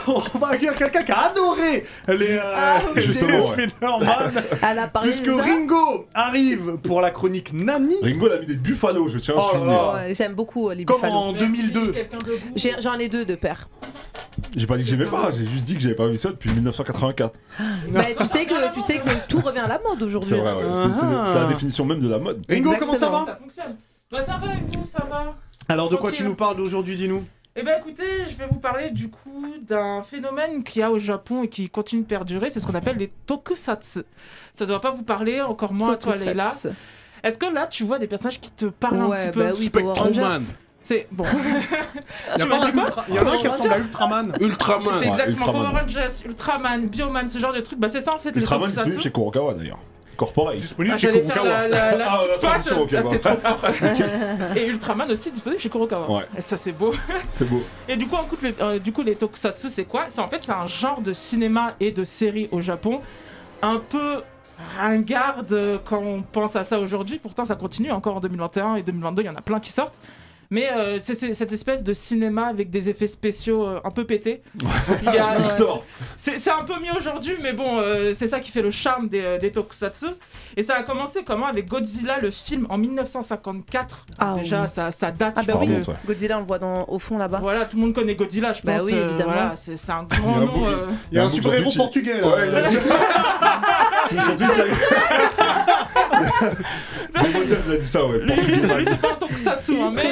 on va accueillir quelqu'un qui a adoré les justement, Spider-Man. Elle a parlé Puisque de ça. Ringo arrive pour la chronique Nani. Ringo, il a mis des buffalos, je tiens à Oh là souligner. là. Ouais, j'aime beaucoup les Comme Buffalo. en 2002. J'en ai deux de paires. J'ai pas dit que j'aimais pas, j'ai juste dit que j'avais pas vu ça depuis 1984. Bah, tu sais que tout revient à la mode aujourd'hui. C'est vrai, ouais. C'est la définition même de la mode. Ringo, Exactement. comment ça va? Ça fonctionne. Bah ça va et vous, ça va? Alors, de quoi Tranquille. tu nous parles aujourd'hui, dis-nous? Eh ben écoutez, je vais vous parler du coup d'un phénomène qu'il y a au Japon et qui continue de perdurer, c'est ce qu'on appelle les tokusatsu. Ça doit pas vous parler, encore moins à toi Leïla. Est-ce que là tu vois des personnages qui te parlent un petit peu? Bah oui, Power Rangers. C'est bon. Il y en a un qui ressemble à Ultraman. Ultraman. C'est exactement Ultraman. Power Rangers, Ultraman, Bioman, ce genre de trucs. Bah c'est ça en fait Ultraman les est disponible tokusatsu. chez Kurokawa d'ailleurs. Corporate. Disponible chez J'allais faire Kurokawa. la Ah, petite la transition, patte. ok, T'es trop fort. Et Ultraman aussi disponible chez Kurokawa. Ouais. Et ça c'est beau. C'est beau. Et du coup, les tokusatsu, c'est quoi? C'est un genre de cinéma et de série au Japon, un peu ringarde quand on pense à ça aujourd'hui. Pourtant, ça continue encore en 2021 et 2022, il y en a plein qui sortent. Mais c'est cette espèce de cinéma avec des effets spéciaux un peu pétés. Il y a, c'est un peu mieux aujourd'hui, mais bon, c'est ça qui fait le charme des tokusatsu. Et ça a commencé comment? Avec Godzilla, le film, en 1954. Ah, déjà, oui. ça date. Ah bah Ça oui, remonte, ouais. Godzilla on le voit au fond là-bas. Voilà, tout le monde connaît Godzilla, je pense. Bah oui, évidemment. Voilà, c'est un grand nom. Il y a un bouc super-héros gentil. portugais là. Ouais, il a dit. Sur Twitch, il a dit ça, ouais. Lui, c'est pas un tokusatsu, hein, mais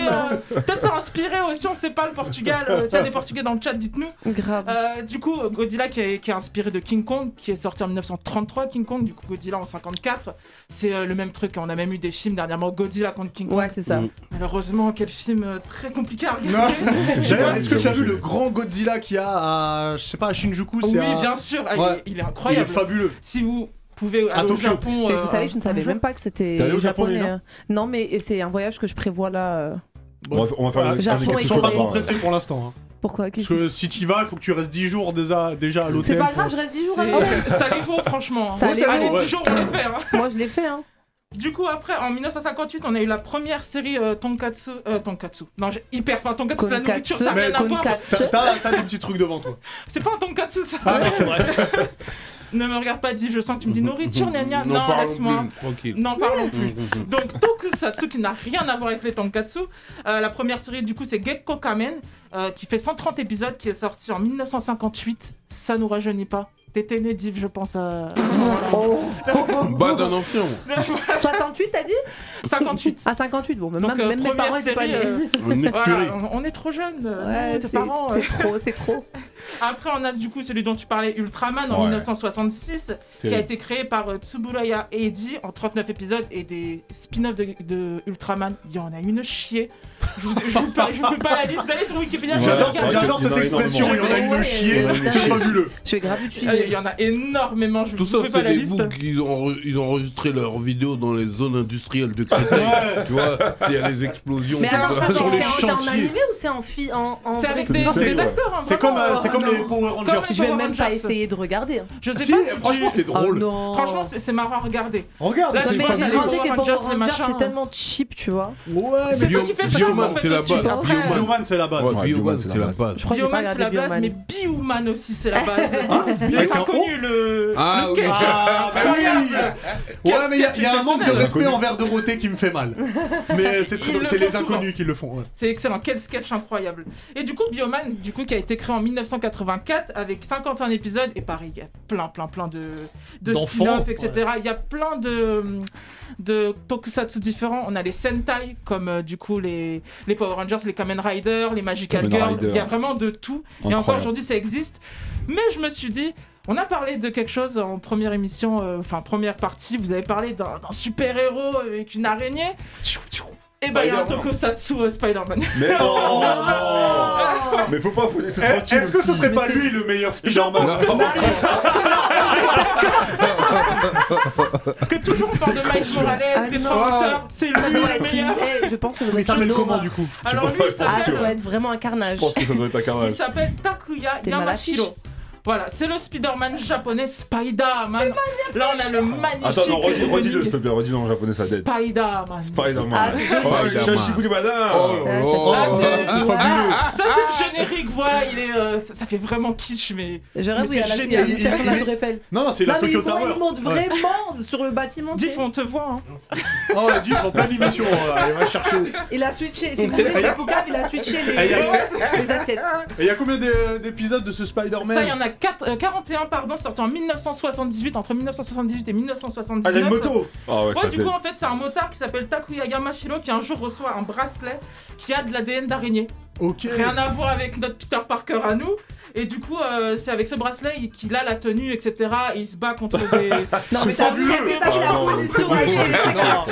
peut-être ça a inspiré aussi, on sait pas, le Portugal. S'il y a des Portugais dans le chat, dites-nous. Grave. Du coup, Godzilla qui est inspiré de King Kong, qui est sorti en 1933, King Kong, du coup Godzilla en 54. C'est le même truc, on a même eu des films dernièrement, Godzilla contre King Kong. Ouais, c'est ça. Malheureusement, quel film très compliqué à Non. regarder. D'ailleurs, est-ce que tu as vu le grand Godzilla qu'il y a à, je sais pas, à Shinjuku? Oui, à... bien sûr, ah, Ouais. il est Il est incroyable. fabuleux. Si vous pouvez À aller au Tokyo. Japon... Mais vous savez, je ne savais même pas que c'était T'es allé au Japon, japonais. Léna Non, mais c'est un voyage que je prévois là. On va faire un Japon enquête et Ils sur sont pas Corée. trop pressés pour l'instant. Hein. Pourquoi Parce que si tu y vas, il faut que tu restes 10 jours déjà à l'hôtel. C'est pas grave, je reste 10 jours à l'hôtel. Ça les vaut, franchement. Ça les vaut, Allez, ouais. 10 jours, on les fait. Hein. Moi, je l'ai fait, hein. Du coup, après, en 1958, on a eu la première série Tonkatsu. Non, Tonkatsu, c'est la nourriture, ça n'a rien à voir. T'as des petits trucs devant toi. C'est pas un Tonkatsu, ça. Ah non, c'est vrai. Ne me regarde pas, Div, je sens que tu me dis nourriture, gna gna. Non, parlons laisse-moi. plus, tranquille. N'en parlons plus. Donc, Tokusatsu qui n'a rien à voir avec les Tonkatsu. La première série, du coup, c'est Gekko Kamen, qui fait 130 épisodes, qui est sorti en 1958. Ça nous rajeunit pas. T'étais né, Div, je pense à ce moment-là. Bas d'un ancien. 68, t'as dit 58. Ah, 58, bon, même Donc, mes première parents étaient pas série, nés. On est Voilà, curé. on est trop jeunes, Ouais, nous, tes parents. c'est trop. Après, on a du coup celui dont tu parlais, Ultraman, en Ouais. 1966, qui a été créé par Tsuburaya Eiji en 39 épisodes, et des spin-offs de Ultraman, il y en a une chier. Je vous fais pas la liste, vous allez sur Wikipédia. Ouais, J'adore c'est vrai j'adore qu'il y en cette a expression, il y en a énormément. une chier, Ouais, c'est fabuleux. Je vais grave Il utiliser. y en a énormément, je Tout vous ça, fais pas c'est la des liste. boucs, ils ont enregistré leurs vidéos dans les zones industrielles de Créteil. Tu vois, il y a les explosions. Mais tout attends, ça. ça, sur les c'est en chantiers. animé ou c'est en C'est avec C'est des ouais. acteurs, hein, C'est vraiment, comme les Power comme Rangers. les Je vais Power même pas Rangers. essayer de regarder. hein. Je sais Si, pas si franchement, c'est Oh drôle. non. Franchement, c'est marrant à regarder. Regarde, Là, c'est c'est mais pas j'ai les fabuleux. demandé Power que les Power Rangers, les Rangers machins. c'est tellement cheap, tu vois. Ouais, C'est mais ça qui fait ça Bioman, en fait c'est la aussi. base. Après, Bioman. Bioman, c'est la base. Ouais. Bioman, Bioman, c'est la base. Je crois que j'ai pas Bioman, c'est la regardé base, mais Bioman. Bioman aussi, c'est la base. Les Avec un inconnus, le Ah, sketch. Ah, bah oui. Incroyable. Ouais, mais il y a sketch un manque de exceptionnel. respect envers Dorothée qui me fait mal. Mais c'est Ils le c'est les font souvent. inconnus qui le font. Ouais. C'est excellent, quel sketch incroyable. Et du coup, Bioman, du coup, qui a été créé en 1984 avec 51 épisodes, et pareil, il y a plein D'enfants, spin-offs, etc. Il y a plein de tokusatsu différents. On a les Sentai, comme du coup les Power Rangers, les Kamen Rider, les Magical Kamen Girls. Rider. Il y a vraiment de tout. Et encore Incroyable. aujourd'hui, ça existe. Mais je me suis dit, on a parlé de quelque chose en première émission, première partie. Vous avez parlé d'un super-héros avec une araignée. Et bah, il y a un Spider-Man. tokusatsu Spider-Man. Mais non, non. Mais faut laisser tranquille Est-ce que ce aussi. serait pas Mais lui le meilleur Spider-Man? Parce que toujours on parle de Miles Morales, Ah des non. trois auteurs, c'est lui Ça doit le être meilleur. je pense que ça doit Mais il être s'appelle une comment horreur. du coup? Alors lui, peux il pas Ah, ça s'appelle doit être vraiment un carnage. Je pense que ça doit être un il carnage. s'appelle Takuya T'es mal Yamashiro. Voilà, c'est le Spider-Man japonais Spider-Man. Là, on a le magnifique. Attends, non, redis-le, opening. s'il te plaît, redis en japonais sa tête. Spider-Man. Spider-Man. Ah, c'est joli. Oh, Spider-Man. Shashiburi Badin. Oh là Là, ça, c'est le générique, voilà, ça fait vraiment kitsch, mais. Je rêve, Mais il y a c'est la génial. mutation de la Tour Eiffel. Non, c'est Non, la mais Tokyo il Tower. monte vraiment sur le bâtiment. tu Diff, sais. on te voit, hein. Oh, Diff, en pleine émission, il va chercher. Il a switché, si vous voulez, chez Poucave, il a switché les assiettes. Et il y a combien d'épisodes de ce Spider-Man? Ça, il y en a 41, pardon, sorti en 1978, entre 1978 et 1979. Ah, il y a une moto. Ah ouais, Ouais, ça du coup, en fait, c'est un motard qui s'appelle Takuya Yamashiro qui un jour reçoit un bracelet qui a de l'ADN d'araignée. Ok. Rien à voir avec notre Peter Parker à nous. Et du coup, c'est avec ce bracelet qu'il a la tenue, etc. Et il se bat contre des. Non, mais t'as vu Ah, la non, position c'est là,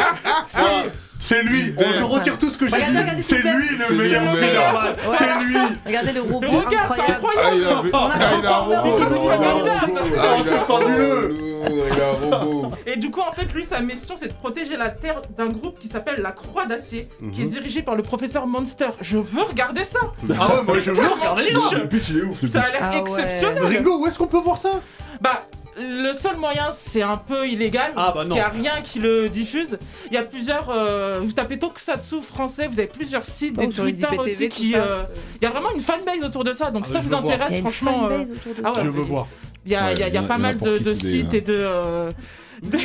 Ah, c'est lui. Bon, je retire tout ce que j'ai Regardez, dit. C'est s'il vous plaît. lui le meilleur le Spider-Man. Ouais. C'est lui. Regardez le robot Regarde, c'est incroyable. Ah, il incroyable! a On a Transformers qui est venu se mettre. Ah, il c'est a fabuleux. Il a un robot. Et du coup, en fait, lui, sa mission, c'est de protéger la Terre d'un groupe qui s'appelle la Croix d'Acier, qui est dirigé par le professeur Monster. Je veux regarder ça! Ah ouais, moi je veux tellement regarder kitsch. ça. Le pitch, il est ouf. le Ça a pitch. l'air Ah ouais. exceptionnel! Ringo, où est-ce qu'on peut voir ça? Bah, le seul moyen, c'est un peu illégal, Ah, bah parce non. qu'il n'y a rien qui le diffuse. Il y a plusieurs. Vous tapez Tokusatsu français, vous avez plusieurs sites, des Donc, sur les Twitter IPTV, aussi tout qui. ça. Il y a vraiment une fanbase autour de ça, donc Ah, si ça je vous veux voir. intéresse, Il y a une franchement. fanbase autour de ah ça. ouais. Je veux voir. Il y a, Ouais, il y a il y en a pas mal n'importe de qui, c'est sites des- et de. Non,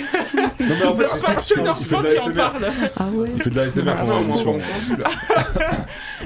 mais en fait, c'est passionnants, il je fait pense de qu'il en l'ASMR. parle. Ah ouais. Il fait de l'ASMR Ah, pendant non, l'émission. moi, pas entendu, là.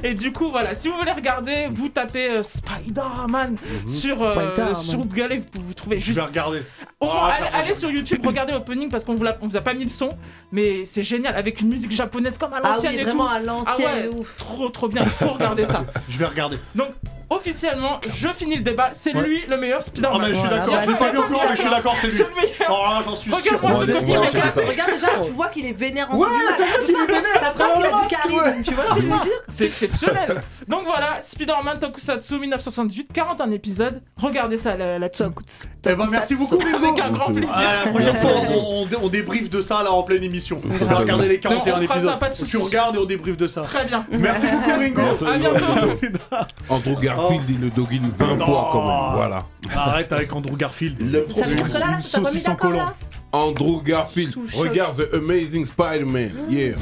Et du coup, voilà, si vous voulez regarder, vous tapez Spider-Man sur Spider-Man. sur Google et vous trouvez Je juste. vais regarder. Au moins, Ah, allez sur YouTube, regardez l'opening parce qu'on vous a pas mis le son, mais c'est génial avec une musique japonaise comme à Ah l'ancienne oui, et vraiment tout. à l'ancienne, Ah ouais. de ouf. Trop bien, il faut regarder ça. Je vais regarder. Donc, officiellement, je finis le débat, c'est Ouais. lui le meilleur Ah, Spider-Man. mais je suis Voilà, d'accord. Je l'ai pas vu voilà. encore, mais je suis d'accord, c'est lui. C'est le meilleur. Oh là, j'en suis sûr. Regarde-moi Bon, ce allez, costume. on va checker ça. Regarde déjà, tu vois qu'il est vénère en Ouais, celui-là. c'est vrai qu'il est vénère. Ça te voit qu'il a du charisme, tu vois ce que je veux dire? C'est exceptionnel. Donc voilà, Spider-Man Tokusatsu 1978, 41 épisodes. Regardez ça, la team. Eh ben, merci beaucoup, Avec Ringo. un grand plaisir. Ah, la prochaine fois, on débriefe de ça là en pleine émission. On va regarder les 41 on fera ça, épisodes. pas de soucis. Tu regardes et on débriefe de ça. Très bien. Merci beaucoup, Ringo. Merci, À Ringo. bientôt. Andrew Garfield, il le doguine 20 Non. fois quand même. Voilà. Arrête avec Andrew Garfield. Il aime trop Ça ce veut truc. dire que là, Une ça t'a pas mis saucisse en d'accord collant. là? Andrew Garfield. Sous le choc. Regarde The Amazing Spider-Man. Yeah.